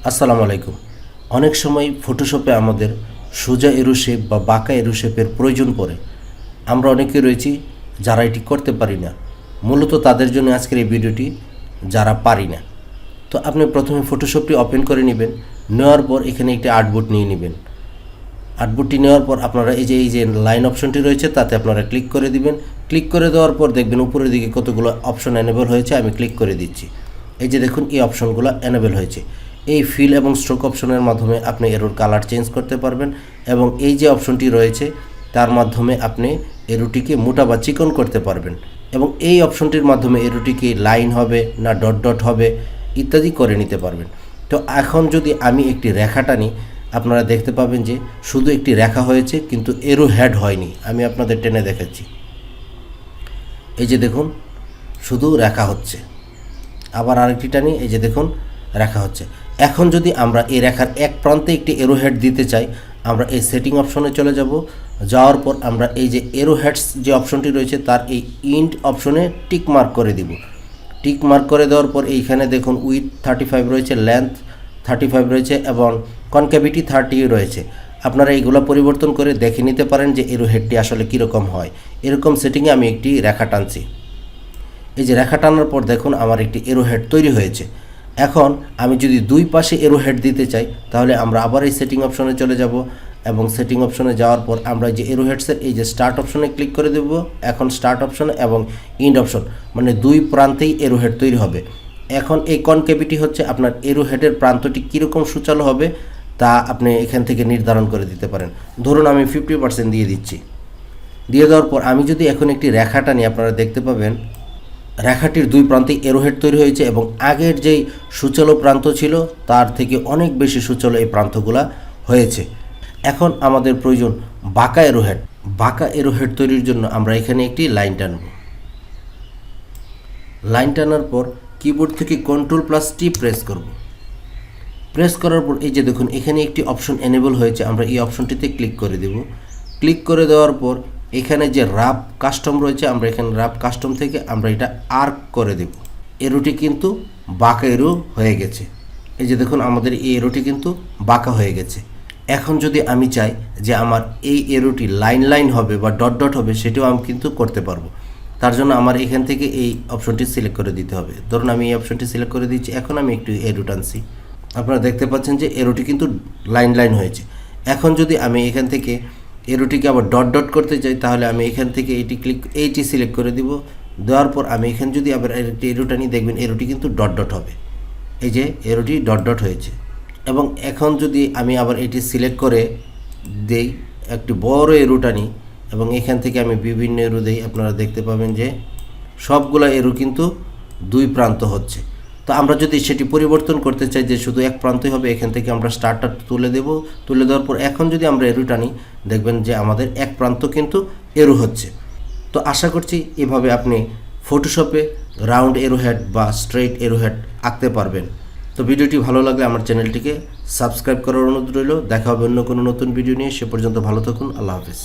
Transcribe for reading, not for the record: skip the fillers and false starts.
আসসালামু আলাইকুম। অনেক সময় ফটোশপে আমাদের সোজা এরো শেপ বা বাঁকা এরো শেপের প্রয়োজন পড়ে। আমরা অনেকে রয়েছি যারা এটি করতে পারি না। মূলত তাদের জন্য আজকের এই ভিডিওটি, যারা পারি না। তো আপনি প্রথমে ফটোশপটি ওপেন করে নেবেন। নেওয়ার পর এখানে একটি আর্টবোর্ড নিয়ে নেবেন। আর্টবোর্ডটি নেওয়ার পর আপনারা এই যে লাইন অপশনটি রয়েছে তাতে আপনারা ক্লিক করে দিবেন। ক্লিক করে দেওয়ার পর দেখবেন উপরের দিকে কতগুলো অপশন এনেবল হয়েছে। আমি ক্লিক করে দিচ্ছি। এই যে দেখুন, এই অপশনগুলো এনেবল হয়েছে। এই ফিল এবং স্ট্রোক অপশনের মাধ্যমে আপনি এরোর কালার চেঞ্জ করতে পারবেন এবং এই যে অপশনটি রয়েছে তার মাধ্যমে আপনি এরোটিকে মোটা বা চিকন করতে পারবেন এবং এই অপশনটির মাধ্যমে এরোটিকে লাইন হবে না ডট ডট হবে ইত্যাদি করে নিতে পারবেন। তো এখন যদি আমি একটি রেখা টানি, আপনারা দেখতে পাবেন যে শুধু একটি রেখা হয়েছে কিন্তু এরো হেড হয়নি। আমি আপনাদের টেনে দেখাচ্ছি। এই যে দেখুন, শুধু রেখা হচ্ছে। আবার আরেকটি টানি, এই যে দেখুন রেখা হচ্ছে। এখন যদি আমরা এই রেখার এক প্রান্তে একটি এরো হেড দিতে চাই, আমরা এই সেটিং অপশনে চলে যাব। যাওয়ার পর আমরা এই যে এরো হেডস যে অপশনটি রয়েছে তার এই ইন্ড অপশনে টিক মার্ক করে দিব। টিক মার্ক করে দেওয়ার পর এইখানে দেখুন উইথ 35 রয়েছে, লেন্থ 35 রয়েছে এবং কনকেভিটি 30 রয়েছে। আপনারা এইগুলো পরিবর্তন করে দেখে নিতে পারেন যে এরো হেডটি আসলে কীরকম হয়। এরকম সেটিংয়ে আমি একটি রেখা টানছি। এই যে রেখা টানার পর দেখুন আমার একটি এরো হেড তৈরি হয়েছে। এখন আমি যদি দুই পাশে এরো হেড দিতে চাই, তাহলে আমরা আবার এই সেটিং অপশনে চলে যাব এবং সেটিং অপশনে যাওয়ার পর আমরা যে এরো হেডসের এই যে স্টার্ট অপশনে ক্লিক করে দেব। এখন স্টার্ট অপশনে এবং ইন্ড অপশন, মানে দুই প্রান্তেই এরো হেড তৈরি হবে। এখন এই কনকেভিটি হচ্ছে আপনার এরো হেডের প্রান্তটি কীরকম সুচালো হবে তা আপনি এখান থেকে নির্ধারণ করে দিতে পারেন। ধরুন আমি 50% দিয়ে দিচ্ছি। দিয়ে দেওয়ার পর আমি যদি এখন একটি রেখা টানি, আপনারা দেখতে পাবেন রেখাটির দুই প্রান্তে এরোহেড তৈরি হয়েছে এবং আগের যেই সুচালো প্রান্ত ছিল তার থেকে অনেক বেশি সুচালো এই প্রান্তগুলা হয়েছে। এখন আমাদের প্রয়োজন বাঁকা এরোহেড। বাঁকা এরোহেড তৈরির জন্য আমরা এখানে একটি লাইন টানব। লাইন টানার পর কিবোর্ড থেকে Ctrl+T প্রেস করব। প্রেস করার পর এই যে দেখুন এখানে একটি অপশন এনেবল হয়েছে। আমরা এই অপশনটিতে ক্লিক করে দেব। ক্লিক করে দেওয়ার পর এখানে যে রাফ কাস্টম রয়েছে, আমরা এখানে রাফ কাস্টম থেকে আমরা এটা আর্ক করে দেব। এরোটি কিন্তু বাঁকা এরো হয়ে গেছে। এই যে দেখুন আমাদের এই এরোটি কিন্তু বাঁকা হয়ে গেছে। এখন যদি আমি চাই যে আমার এই এরোটি লাইন লাইন হবে বা ডট ডট হবে, সেটাও আমি কিন্তু করতে পারবো। তার জন্য আমার এখান থেকে এই অপশনটি সিলেক্ট করে দিতে হবে। ধরুন আমি এই অপশনটি সিলেক্ট করে দিচ্ছি। এখন আমি একটু এরো টানছি। আপনারা দেখতে পাচ্ছেন যে এরোটি কিন্তু লাইন লাইন হয়েছে। এখন যদি আমি এখান থেকে এরোটিকে আবার ডট ডট করতে চাই, তাহলে আমি এখান থেকে এইটি সিলেক্ট করে দিব। দেওয়ার পর আমি এখানে যদি আবার একটি এরোটা নিই, দেখবেন এরোটি কিন্তু ডট ডট হবে। এই যে এরোটি ডট ডট হয়েছে। এবং এখন যদি আমি আবার এটি সিলেক্ট করে দেই, একটি বড় এরোটা নিই এবং এখান থেকে আমি বিভিন্ন এরো দেই, আপনারা দেখতে পাবেন যে সবগুলা এরো কিন্তু দুই প্রান্ত হচ্ছে। তো আমরা যদি সেটি পরিবর্তন করতে চাই যে শুধু এক প্রান্তই হবে, এখান থেকে আমরা স্টারটা তুলে দেব। তুলে দেওয়ার পর এখন যদি আমরা এরো টানি, দেখবেন যে আমাদের এক প্রান্ত কিন্তু এরো হচ্ছে। তো আশা করছি এভাবে আপনি ফটোশপে রাউন্ড এরোহেড বা স্ট্রেইট এরোহেড আঁকতে পারবেন। তো ভিডিওটি ভালো লাগলে আমার চ্যানেলটিকে সাবস্ক্রাইব করার অনুরোধ রইল। দেখা হবে অন্য কোনো নতুন ভিডিও নিয়ে। সে পর্যন্ত ভালো থাকুন। আল্লাহ হাফেজ।